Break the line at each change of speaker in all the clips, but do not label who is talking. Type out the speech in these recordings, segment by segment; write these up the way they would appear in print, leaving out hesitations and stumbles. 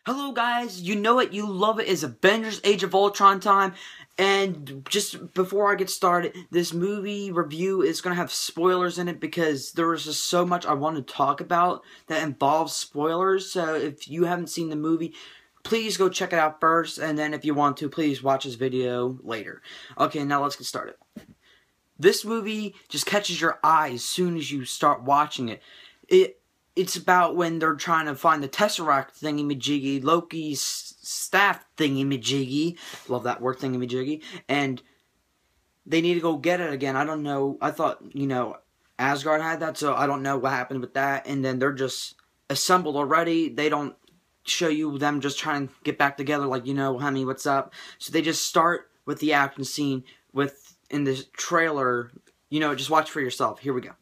Hello guys, you know it, you love it, it's Avengers Age of Ultron time, and just before I get started, this movie review is going to have spoilers in it because there is just so much I want to talk about that involves spoilers, so if you haven't seen the movie, please go check it out first, and then if you want to, please watch this video later. Okay, now let's get started. This movie just catches your eye as soon as you start watching it. It's about when they're trying to find the Tesseract thingy-majiggy, Loki's staff thingy-majiggy, love that word, thingy-majiggy, and they need to go get it again. I don't know, I thought, Asgard had that, so I don't know what happened with that, and then they're just assembled already. They don't show you them just trying to get back together like, honey, what's up? So they just start with the action scene in the trailer, just watch for yourself. Here we go.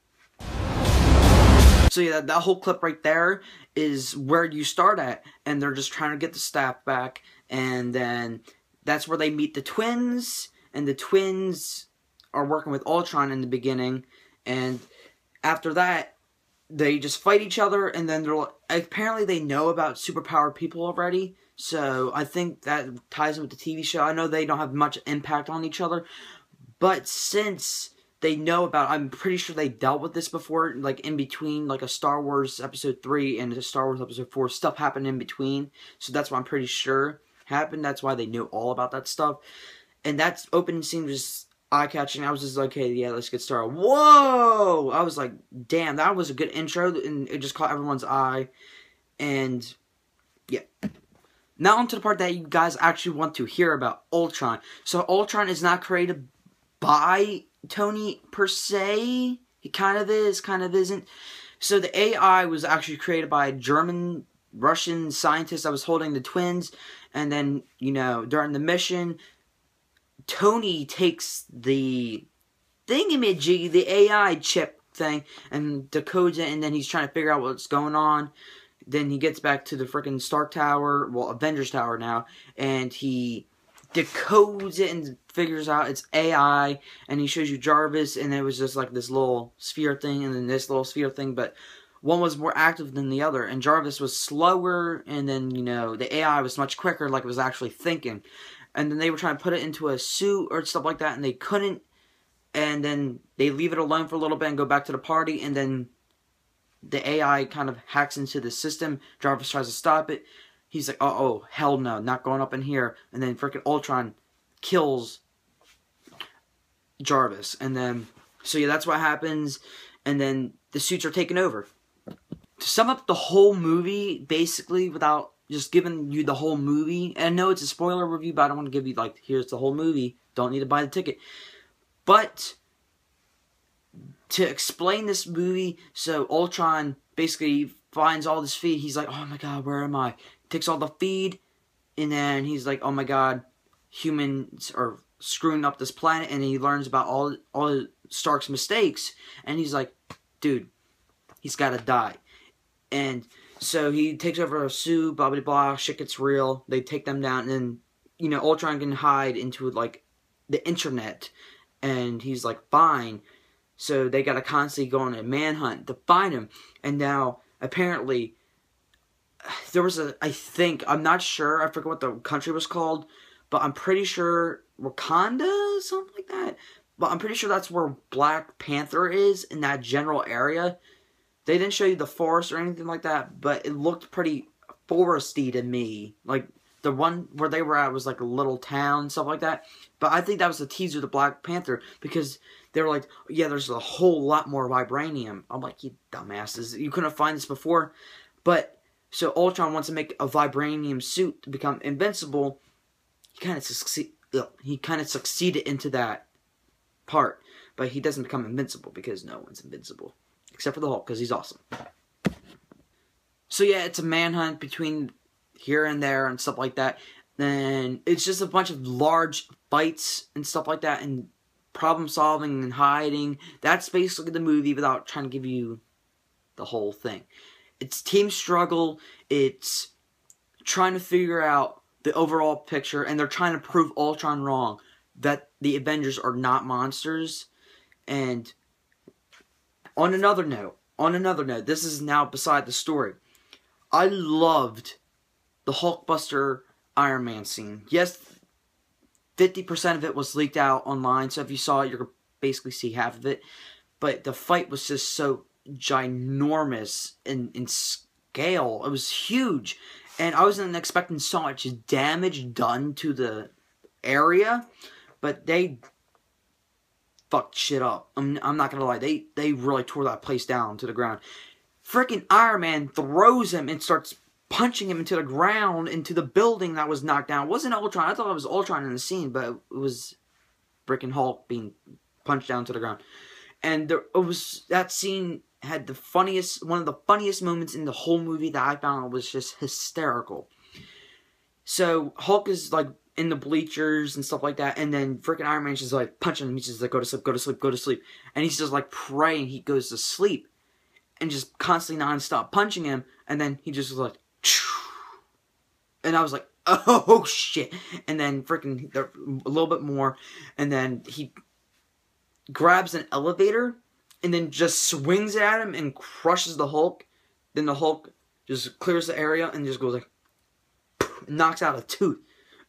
So yeah, that whole clip right there is where you start at, and they're just trying to get the staff back, and then that's where they meet the twins, and the twins are working with Ultron in the beginning, and after that, they just fight each other, and then apparently they know about superpowered people already, so I think that ties in with the TV show. I know they don't have much impact on each other, but since they know about, I'm pretty sure they dealt with this before, like in between, like a Star Wars Episode 3 and a Star Wars Episode 4, stuff happened in between, so that's what I'm pretty sure happened. That's why they knew all about that stuff, and that opening scene was eye-catching. I was just like, okay, yeah, let's get started. Whoa! I was like, damn, that was a good intro, and it just caught everyone's eye, and yeah. Now on to the part that you guys actually want to hear about, Ultron. So Ultron is not created by Tony per se. He kind of is, kind of isn't. So the AI was actually created by a German Russian scientist that was holding the twins, and then during the mission, Tony takes the thingamajiggy, the AI chip thing, and decodes it, and then he's trying to figure out what's going on. Then he gets back to the freaking Stark Tower, well, Avengers Tower now, and he decodes it and figures out it's AI, and he shows you Jarvis, and it was just like this little sphere thing, and then this little sphere thing, but one was more active than the other, and Jarvis was slower, and then, the AI was much quicker, like it was actually thinking, and then they were trying to put it into a suit or stuff like that, and they couldn't, and then they leave it alone for a little bit and go back to the party, and then the AI kind of hacks into the system. Jarvis tries to stop it. He's like, oh, hell no, not going up in here. And then freaking Ultron kills Jarvis. And then, so yeah, that's what happens. And then the suits are taken over. To sum up the whole movie, basically, without just giving you the whole movie, and I know it's a spoiler review, but I don't want to give you, like, here's the whole movie. Don't need to buy the ticket. But to explain this movie, so Ultron basically finds all this feed. He's like, oh my god, where am I? Takes all the feed, and then he's like, oh my god, humans are screwing up this planet, and he learns about all Stark's mistakes, and he's like, dude, he's gotta die. And so he takes over a suit, blah blah blah, shit gets real, they take them down, and then, Ultron can hide into, like, the internet, and he's like, fine. So they gotta constantly go on a manhunt to find him. And now, apparently, there was I'm not sure, I forget what the country was called, but I'm pretty sure Wakanda, something like that. But I'm pretty sure that's where Black Panther is, in that general area. They didn't show you the forest or anything like that, but it looked pretty foresty to me. Like, the one where they were at was like a little town, stuff like that. But I think that was the teaser to Black Panther, because they were like, yeah, there's a whole lot more vibranium. I'm like, you dumbasses, you couldn't find this before. But, so Ultron wants to make a vibranium suit to become invincible. He kind of succeeded into that part. But he doesn't become invincible, because no one's invincible. Except for the Hulk, because he's awesome. So yeah, it's a manhunt between here and there and stuff like that. Then it's just a bunch of large fights and stuff like that, and problem solving and hiding. That's basically the movie without trying to give you the whole thing. It's team struggle, it's trying to figure out the overall picture, and they're trying to prove Ultron wrong, that the Avengers are not monsters. And on another note, this is now beside the story. I loved the Hulkbuster Iron Man scene. Yes, 50% of it was leaked out online, so if you saw it, you could basically see half of it. But the fight was just so ginormous in scale. It was huge. And I wasn't expecting so much damage done to the area, but they fucked shit up. I'm not gonna lie. They really tore that place down to the ground. Freaking Iron Man throws him and starts punching him into the ground, into the building that was knocked down. It wasn't Ultron. I thought it was Ultron in the scene, but it was freaking Hulk being punched down to the ground. And that scene had one of the funniest moments in the whole movie that I found was just hysterical. So Hulk is like in the bleachers and stuff like that, and then freaking Iron Man's just like punching him. He's just like, go to sleep, go to sleep, go to sleep. And he's just like praying he goes to sleep. And just constantly non-stop punching him, and then he just was like, and I was like, oh shit. And then freaking a little bit more, and then he grabs an elevator and then just swings at him and crushes the Hulk. Then the Hulk just clears the area and just goes like, knocks out a tooth.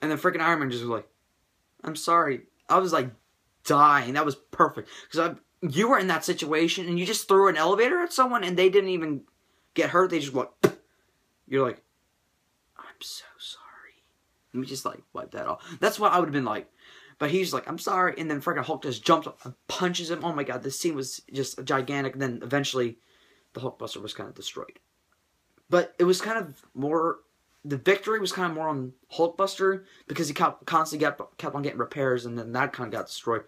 And then freaking Iron Man just was like, I'm sorry. I was like dying. That was perfect. Because you were in that situation and you just threw an elevator at someone and they didn't even get hurt. They just went, you're like, I'm so sorry. Let me just like wipe that off. That's what I would have been like. But he's like, I'm sorry. And then freaking Hulk just jumps up and punches him. Oh my god, this scene was just gigantic. And then eventually the Hulkbuster was kind of destroyed. But it was kind of more, the victory was kind of more on Hulkbuster because he constantly kept on getting repairs, and then that kind of got destroyed.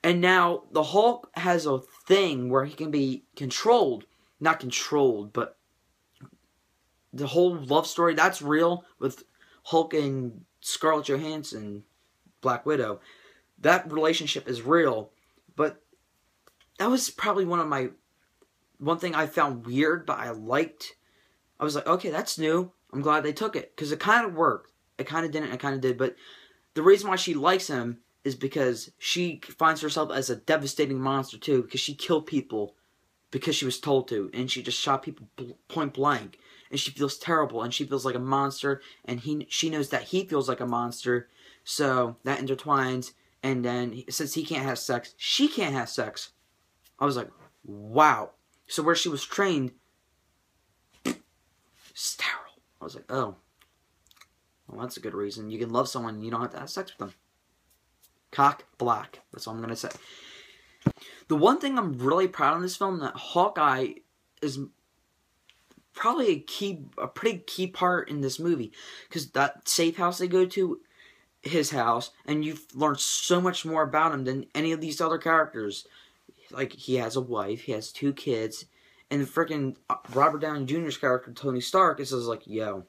And now the Hulk has a thing where he can be controlled. Not controlled, but the whole love story, that's real with Hulk and Scarlett Johansson, Black Widow. That relationship is real. But that was probably one thing I found weird, but I liked. I was like, okay, that's new. I'm glad they took it. Because it kind of worked. It kind of didn't, it kind of did. But the reason why she likes him is because she finds herself as a devastating monster too. Because she killed people because she was told to. And she just shot people point blank. And she feels terrible. And she feels like a monster. And she knows that he feels like a monster. So that intertwines. And then since he can't have sex, she can't have sex. I was like, wow. So where she was trained, sterile. I was like, oh. Well, that's a good reason. You can love someone and you don't have to have sex with them. Cock block. That's all I'm going to say. The one thing I'm really proud of in this film, that Hawkeye is probably a pretty key part in this movie. Because that safe house they go to, his house, and you've learned so much more about him than any of these other characters. Like, he has a wife, he has 2 kids, and freaking Robert Downey Jr.'s character, Tony Stark, is just like, yo,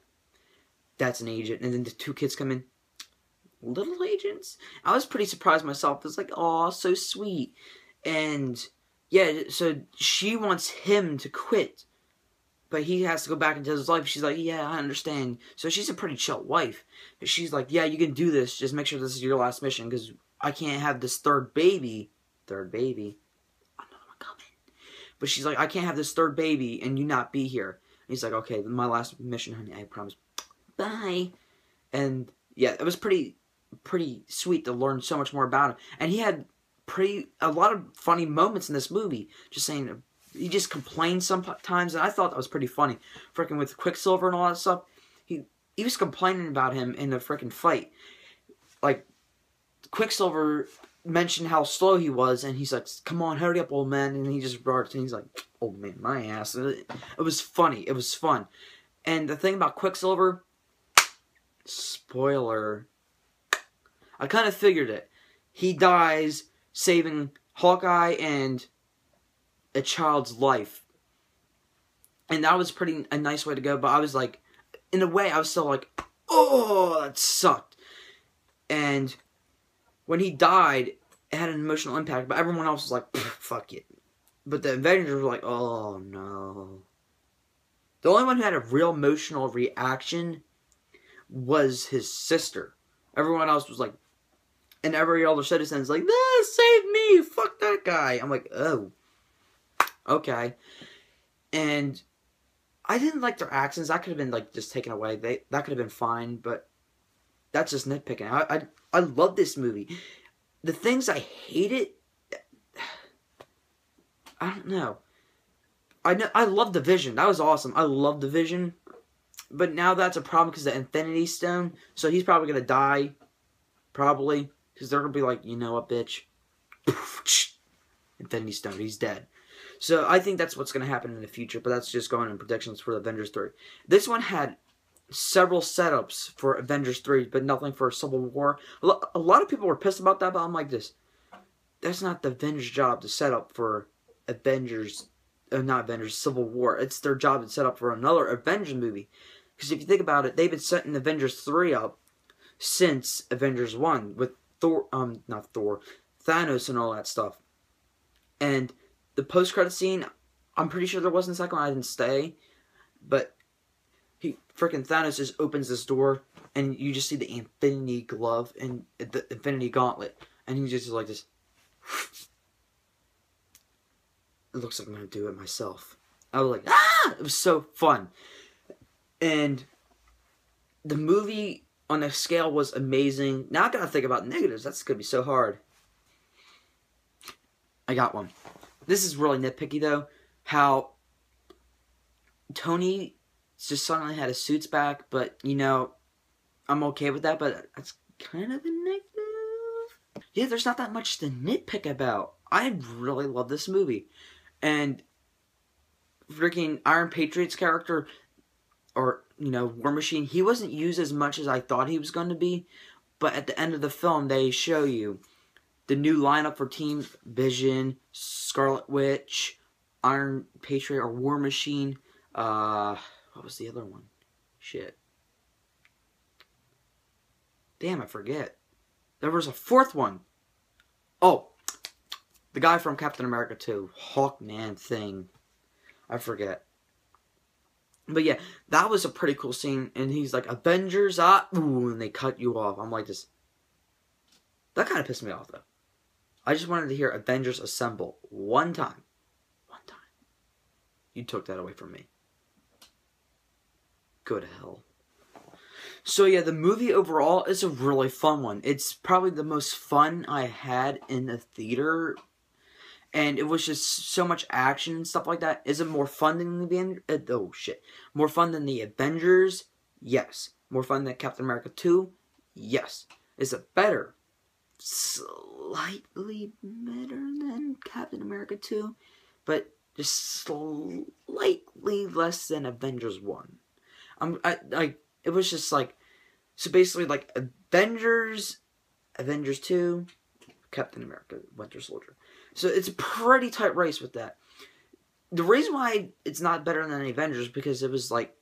that's an agent. And then the 2 kids come in, little agents? I was pretty surprised myself. It was like, aw, so sweet. And, yeah, so she wants him to quit, but he has to go back into his life. She's like, yeah, I understand. So she's a pretty chill wife. But she's like, yeah, you can do this. Just make sure this is your last mission, because I can't have this third baby. Another one coming. But she's like, I can't have this third baby and you not be here. And he's like, okay, my last mission, honey, I promise. Bye. And yeah, it was pretty sweet to learn so much more about him. And he had a lot of funny moments in this movie. Just saying, he just complained sometimes, and I thought that was pretty funny. Freaking with Quicksilver and all that stuff, he was complaining about him in the freaking fight. Like, Quicksilver mentioned how slow he was, and he's like, come on, hurry up, old man. And he just brought it, and he's like, old man, my ass. And it was funny. It was fun. And the thing about Quicksilver, spoiler, I kind of figured it. He dies saving Hawkeye and a child's life. And that was a nice way to go. But I was like, in a way, I was still like, oh, that sucked. And when he died, it had an emotional impact. But everyone else was like, fuck it. But the Avengers were like, oh, no. The only one who had a real emotional reaction was his sister. Everyone else was like, and every other citizen's like, save me, fuck that guy. I'm like, oh, okay. And I didn't like their accents. That could have been like just taken away. That could have been fine, but that's just nitpicking. I love this movie. The things I hated, I don't know. I love the Vision. That was awesome. I love the Vision. But now that's a problem because the Infinity Stone. So he's probably going to die. Probably. Because they're going to be like, you know what, bitch? Infinity Stone. He's dead. So I think that's what's going to happen in the future. But that's just going in predictions for Avengers 3. This one had several setups for Avengers 3. But nothing for Civil War. A lot of people were pissed about that. But I'm like this. That's not the Avengers' job to set up for Avengers. Not Avengers, Civil War. It's their job to set up for another Avengers movie. Because if you think about it, they've been setting Avengers 3 up since Avengers 1 with Thanos and all that stuff. And the post-credit scene, I'm pretty sure there wasn't a second one. I didn't stay. But freaking Thanos just opens this door and you just see the Infinity Glove and the Infinity Gauntlet. And he just is like this. It looks like I'm going to do it myself. I was like, ah! It was so fun. And the movie on a scale was amazing. Now I got to think about negatives. That's going to be so hard. I got one. This is really nitpicky though. How Tony just suddenly had his suits back. But, you know, I'm okay with that. But that's kind of a negative. Yeah, there's not that much to nitpick about. I really love this movie. And freaking Iron Patriot's character, or, you know, War Machine, he wasn't used as much as I thought he was going to be. But at the end of the film, they show you the new lineup for Team Vision, Scarlet Witch, Iron Patriot, or War Machine. What was the other one? Shit. Damn, I forget. There was a fourth one. Oh. The guy from Captain America 2. Hawkman thing. I forget. But yeah, that was a pretty cool scene. And he's like, Avengers, ooh, and they cut you off. I'm like this. That kind of pissed me off, though. I just wanted to hear Avengers Assemble. One time. One time. You took that away from me. Go to hell. So yeah, the movie overall is a really fun one. It's probably the most fun I had in the theater. And it was just so much action and stuff like that. Is it more fun than the More fun than the Avengers? Yes. More fun than Captain America 2? Yes. Is it better? Slightly better than Captain America 2. But just slightly less than Avengers 1. It was just like, so basically like Avengers 2, Captain America, Winter Soldier. So it's a pretty tight race with that. The reason why it's not better than the Avengers is because it was like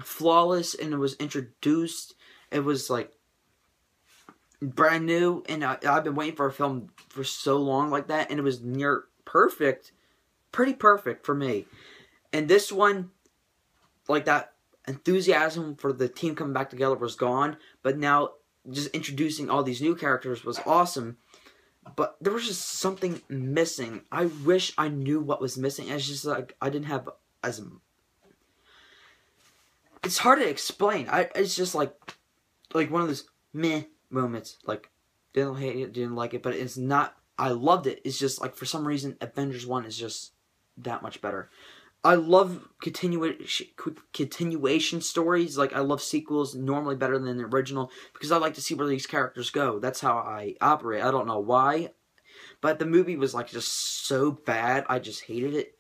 flawless and it was introduced. It was like brand new, and I've been waiting for a film for so long like that, and it was near perfect, pretty perfect for me. And this one, like that enthusiasm for the team coming back together was gone, but now just introducing all these new characters was awesome. But there was just something missing. I wish I knew what was missing. It's just like I didn't have as. It's hard to explain. It's just like one of those meh moments. Like didn't hate it, didn't like it, but it's not. I loved it. It's just like for some reason Avengers 1 is just that much better. I love continuation stories. Like, I love sequels normally better than the original because I like to see where these characters go. That's how I operate. I don't know why. But the movie was, like, just so bad. I just hated it.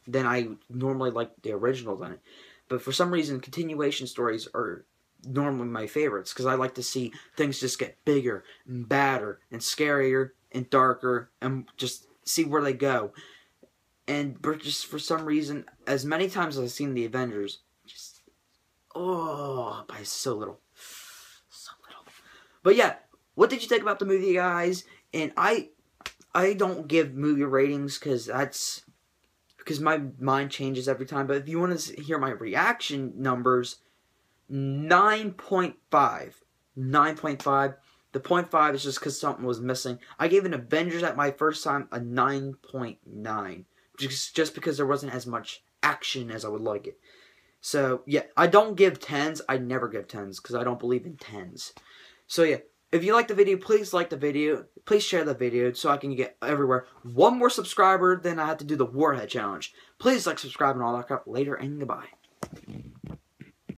Then I normally like the originals on it. But for some reason, continuation stories are normally my favorites because I like to see things just get bigger and badder and scarier and darker and just see where they go. And just for some reason, as many times as I've seen the Avengers, just, by so little. So little. But yeah, what did you think about the movie, guys? And I don't give movie ratings because my mind changes every time. But if you want to hear my reaction numbers, 9.5. 9.5. The 0.5 is just because something was missing. I gave an Avengers at my first time a 9.9. Just because there wasn't as much action as I would like it. So, yeah, I don't give 10s. I never give 10s because I don't believe in 10s. So, yeah, if you like the video, please like the video. Please share the video so I can get everywhere. One more subscriber, then I have to do the Warhead Challenge. Please like, subscribe, and all that crap. Later, and goodbye.